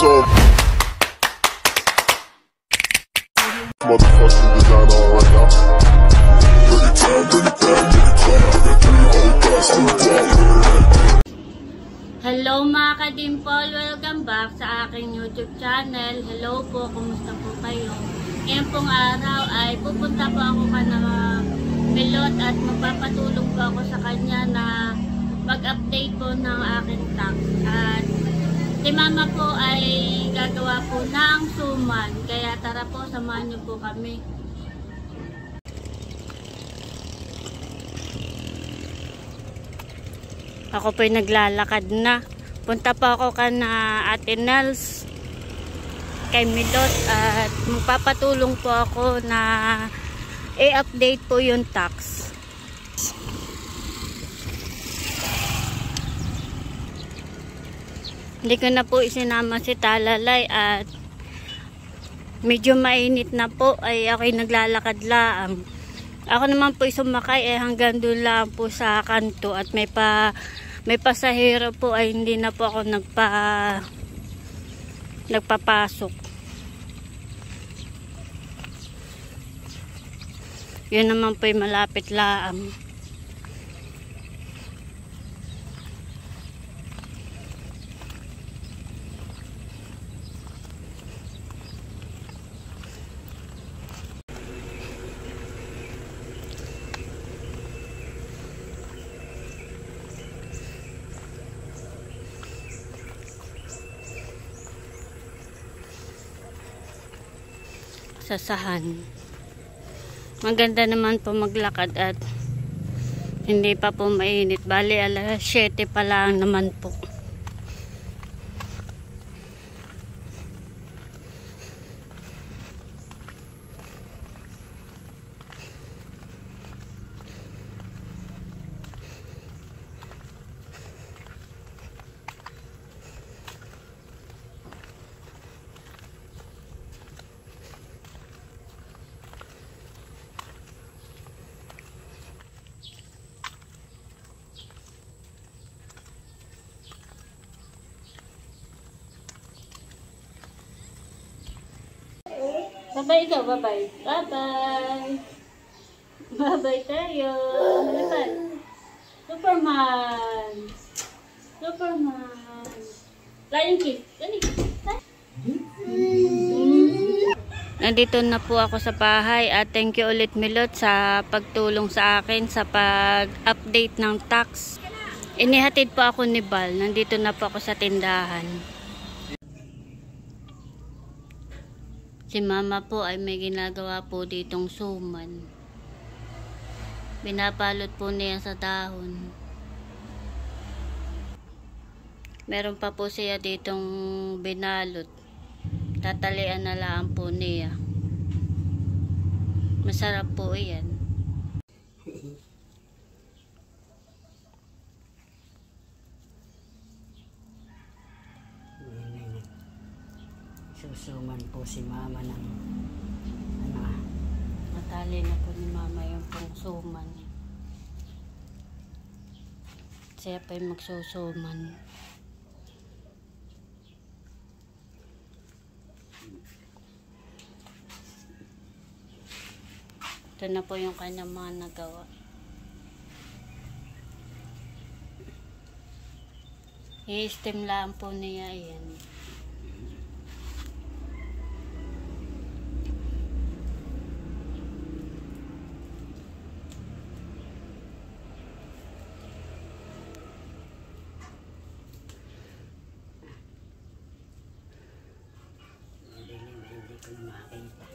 So motherfucking designer right now. Hello mga ka-dimple, welcome back sa aking YouTube channel. Hello po, kumusta po kayo? Ngayon pong araw ay pupunta po ako kana Milot at magpapatulong po ako sa kanya na mag-update po ng aking tax. At si mama po ay gagawa po ng suman. Kaya tara po, samahan niyo po kami. Ako po'y naglalakad na. Punta pa ako kana Ate Nels kay Milot at magpapatulong po ako na i-update po yung tax. Hindi ko na po isinama si Talalay at medyo mainit na po ay ako'y naglalakad lang. Ako naman po sumakay hanggang doon lang po sa kanto at may pasahero po ay hindi na po ako nagpapasok. Yun naman po ay malapit lang. Sasahan. Maganda naman po maglakad at hindi pa po mainit. Bali alas 7 pa lang naman po. Bye-bye ikaw, bye-bye. Bye-bye. Bye-bye tayo. Halapan. Superman. Superman. Flying kiss. Nandito na po ako sa bahay at thank you ulit Milot sa pagtulong sa akin sa pag-update ng tax. Inihatid po ako ni Bal. Nandito na po ako sa tindahan. Si mama po ay may ginagawa po ditong suman. Binapalot po niya sa dahon. Meron pa po siya ditong binalot. Tatalian na lang po niya. Masarap po yan. Susuman po si mama ng Natali na po ni mama yung pong suman. Siya pa yung magsusuman. Ito na po yung kanyang mga nagawa. I-steam lang po niya yan. hindi ko na makita.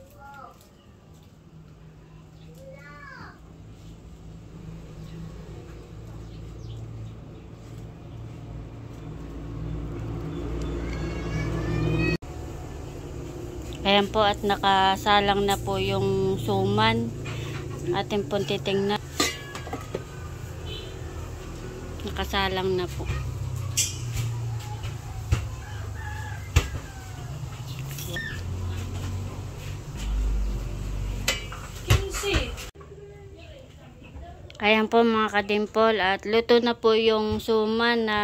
Ayan po at nakasalang na po yung suman. Atin pong titingnan. Nakasalang na po. Ayan po mga kadimpol, at luto na po yung suman na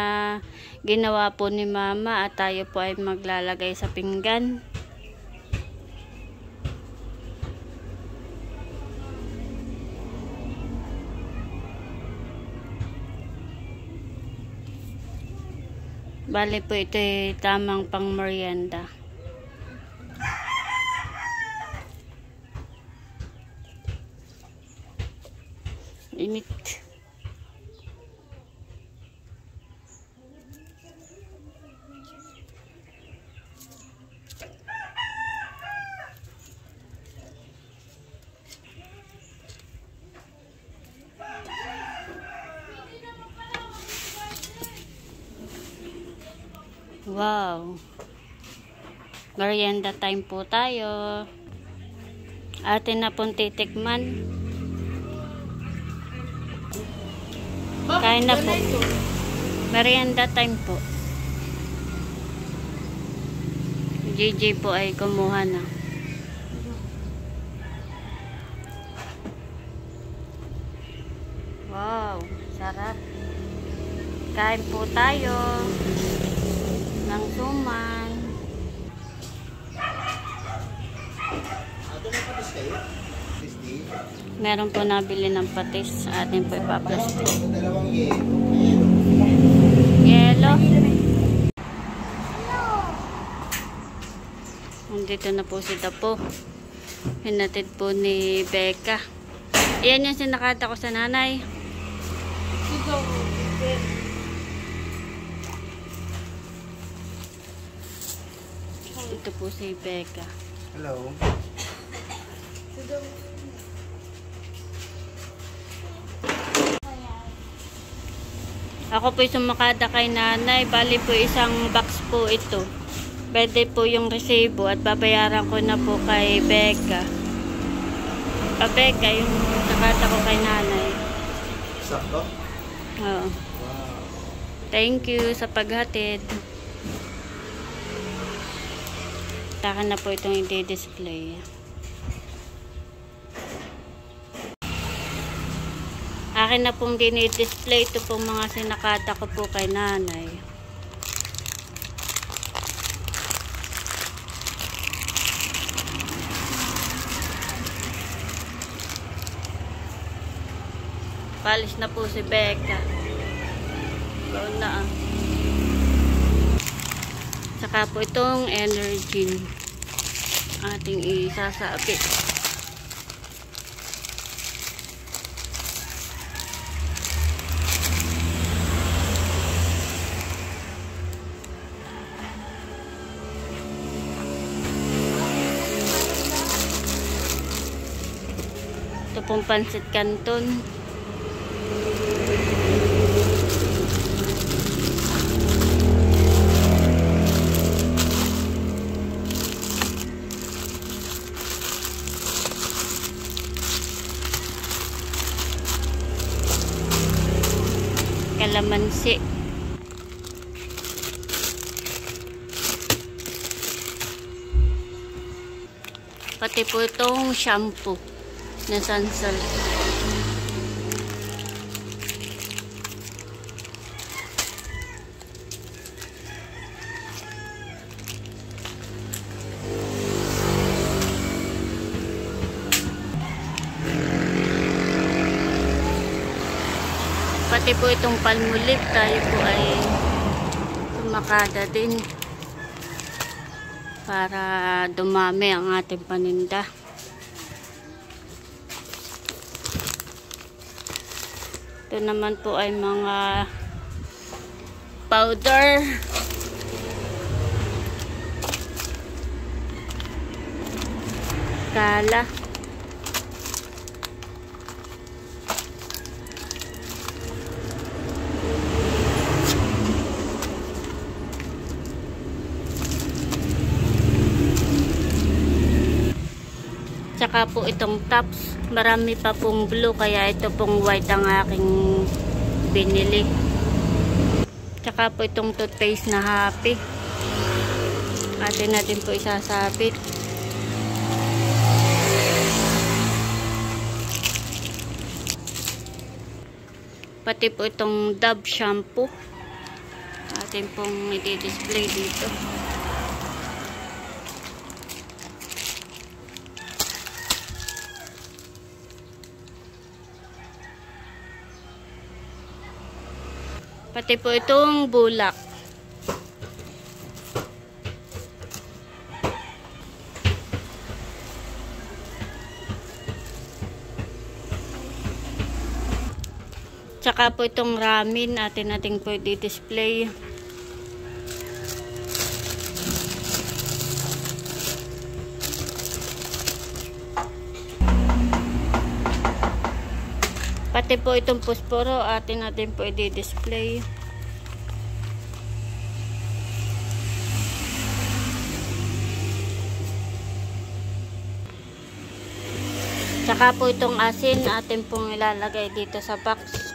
ginawa po ni Mama at tayo po ay maglalagay sa pinggan. Bale po ito ay tamang pang merienda. Init. Wow. Merienda time po tayo. Atin na pong titikman. Kain na po. Merienda time po. Gigi po ay kumuha na. Wow, sarap. Kain po tayo ng suman. Meron po nabili ng patis. Atin po ipaplastic. Yelo. Nandito na po si Dapo. Hinatid po ni Becca. Ayan yung sinakata ko sa nanay. Ito po si Becca. Hello. Ako po sumakada kay nanay. Bali po isang box po ito. Pwede po yung resibo at babayaran ko na po kay Becca. Becca yung sakata ko kay nanay. Sakto? Oo. Wow. Thank you sa paghatid. Taka na po itong i-display. Akin na pong dinidisplay ito pong mga sinakata ko po kay nanay. Palis na po si Becca. Baon na ah. Saka po itong energy ating isasabit. Ito pong pansit canton. Kalamansi. Pati po itong shampoo na Sansol. Pati po itong Palmolive, tayo po ay sumakada din para dumami ang ating paninda. Ito naman po ay mga powder. Kala. Tsaka po itong tops, marami pa pong blue, kaya ito pong white ang aking binili. Tsaka po itong toothpaste na Happy. Atin natin po isasabit. Pati po itong Dove shampoo. Atin pong i-display dito. Pati po itong bulak. Tsaka po itong ramen natin po i-display. Pati po itong pusporo natin po i-display. Tsaka po itong asin atin pong ilalagay dito sa box.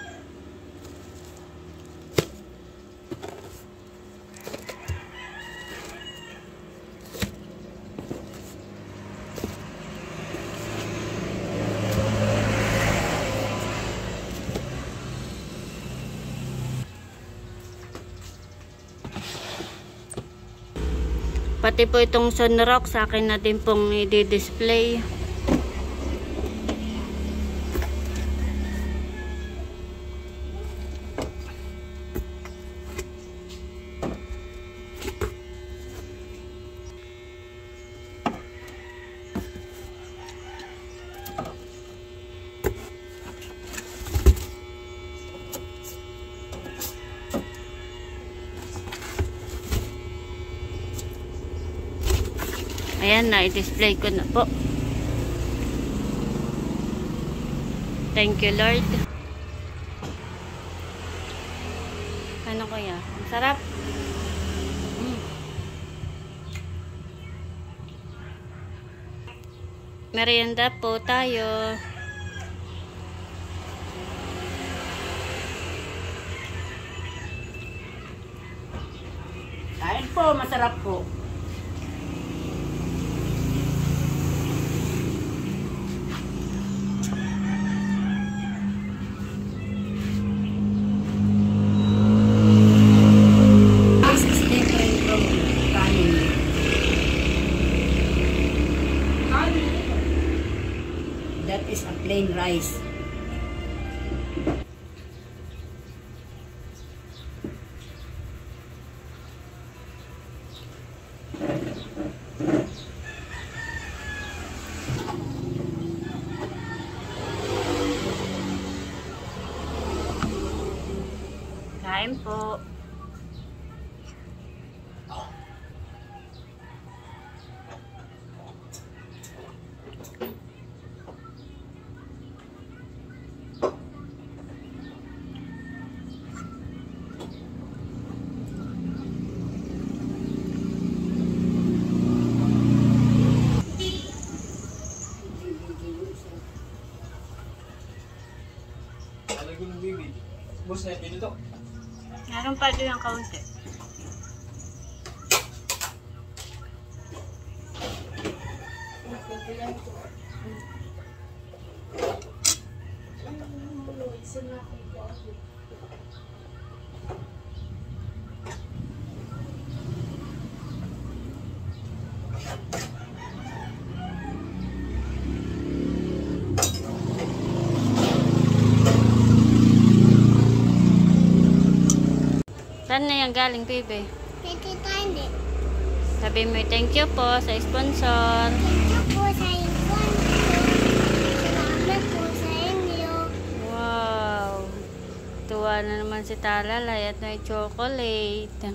Pati po itong sunrock sa akin na din pong i-display. Ayan, na-display ko na po. Thank you, Lord. Ano kaya? Ang sarap. Merienda po tayo. Kain po, masarap po. That is a plain rice. Kain po. Bus na dito. Meron pa doon yung kaunti. Saan na yan galing, baby? Sabi mo, thank you po sa sponsor. Thank you po sa sponsor. Salamat po sa inyo. Wow. Tuwa na naman si Talalay at may chocolate.